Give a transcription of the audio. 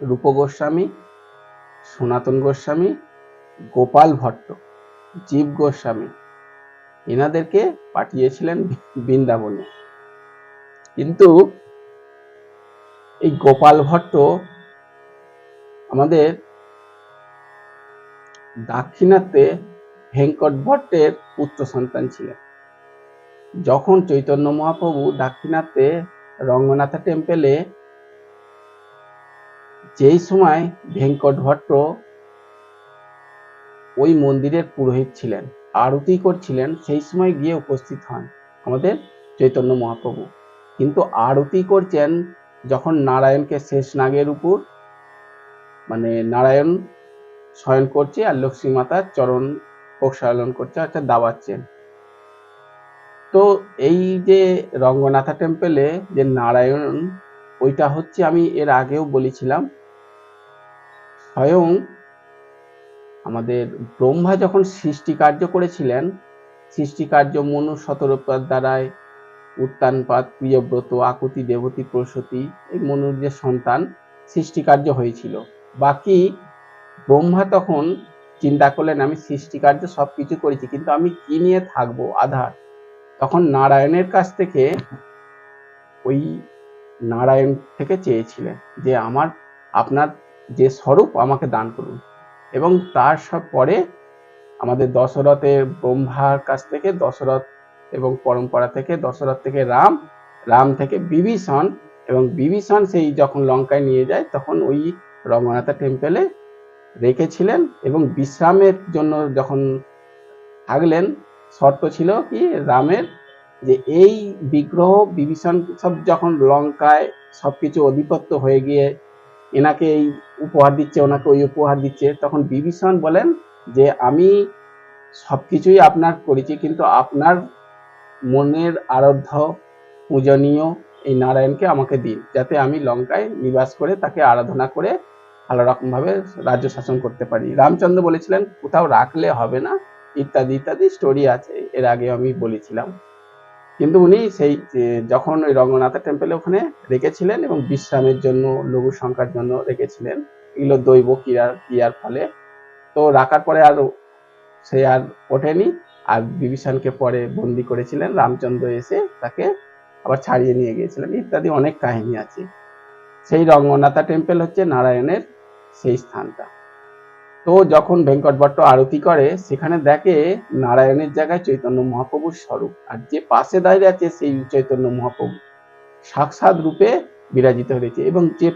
রূপ গোস্বামী, সনাতন গোস্বামী, গোপাল ভট্ট, জীব গোস্বামী এনাদেরকে পাঠিয়েছিলেন বৃন্দাবনে। কিন্তু এই গোপাল ভট্ট আমাদের দাক্ষিণাত্যে ভেঙ্কট ভট্টের পুত্র সন্তান ছিলেন। যখন চৈতন্য মহাপ্রভু দাক্ষিণাত্যে রঙ্গনাথা টেম্পেলে যেই সময় ভেঙ্কট ভট্ট ওই মন্দিরের পুরোহিত ছিলেন, আরতি করছিলেন, সেই সময় গিয়ে উপস্থিত হন আমাদের চৈতন্য মহাপ্রভু। কিন্তু আরতি করছেন যখন নারায়ণকে শেষ নাগের উপর, মানে নারায়ণ শয়ন করছে আর লক্ষ্মী মাতার চরণ প্রক্ষালন করছে, অর্থাৎ দাবাচ্ছেন। তো এই যে রঙ্গনাথা টেম্পেলে যে নারায়ণ, ওইটা হচ্ছে, আমি এর আগেও বলেছিলাম, স্বয়ং আমাদের ব্রহ্মা যখন সৃষ্টি কার্য করেছিলেন, সৃষ্টি কার্য মনু শতরূপার দ্বারায় উত্তানপাদ, প্রিয়ব্রত, আকুতি, দেবতী, প্রসূতি, এই মনুর যে সন্তান সৃষ্টি কার্য হয়েছিল। বাকি ব্রহ্মা তখন চিন্তা করলেন আমি সৃষ্টি কার্য সবকিছু করেছি, কিন্তু আমি কি নিয়ে থাকবো, আধার। তখন নারায়ণের কাছ থেকে, ওই নারায়ণ থেকে চেয়েছিলেন যে আপনার যে স্বরূপ আমাকে দান করুন। এবং তার সব পরে আমাদের দশরথের ব্রহ্মার কাছ থেকে দশরথ, এবং পরম্পরা থেকে দশরথ থেকে রাম, রাম থেকে বিভীষণ, এবং বিভীষণ সেই যখন লঙ্কায় নিয়ে যায় তখন ওই রঙ্গনাথা টেম্পেলে রেখেছিলেন। এবং বিশ্রামের জন্য যখন থাকলেন, শর্ত ছিল কি রামের, যে এই বিগ্রহ বিভীষণ সব যখন লঙ্কায় সবকিছু অধিপত্য হয়ে গিয়ে এনাকে এই উপহার দিচ্ছে, ওনাকে ওই উপহার দিচ্ছে, তখন বিভীষণ বলেন যে আমি সবকিছুই আপনার করেছি, কিন্তু আপনার মনের আরাধ্য পূজনীয় এই নারায়ণকে আমাকে দিন, যাতে আমি লঙ্কায় নিবাস করে তাকে আরাধনা করে ভালো রকম ভাবে রাজ্য শাসন করতে পারি। রামচন্দ্র বলেছিলেন কোথাও রাখলে হবে না, ইত্যাদি ইত্যাদি স্টোরি আছে, এর আগে আমি বলেছিলাম। কিন্তু উনি সেই যখন ওই রঙ্গনাথা টেম্পেলে ওখানে রেখেছিলেন এবং বিশ্রামের জন্য, লঘু সংখ্যার জন্য রেখেছিলেন, এগুলো দৈব ক্রিয়ার ফলে। তো রাখার পরে আর সে আর ওঠেনি, আর বিভীষণকে পরে বন্দি করেছিলেন, রামচন্দ্র এসে তাকে আবার ছাড়িয়ে নিয়ে গিয়েছিলেন, ইত্যাদি অনেক কাহিনী আছে। সেই রঙ্গনাথা টেম্পেল হচ্ছে নারায়ণের সেই স্থানটা। তো যখন ভেঙ্কট ভট্ট আরতি করে, সেখানে দেখে নারায়ণের জায়গায় চৈতন্য মহাপ্রভুর স্বরূপ, আর যে পাশে দাঁড়িয়ে আছে সেই চৈতন্য মহাপ্রভু সাক্ষাৎ রূপে বিরাজিত হয়েছে। এবং যে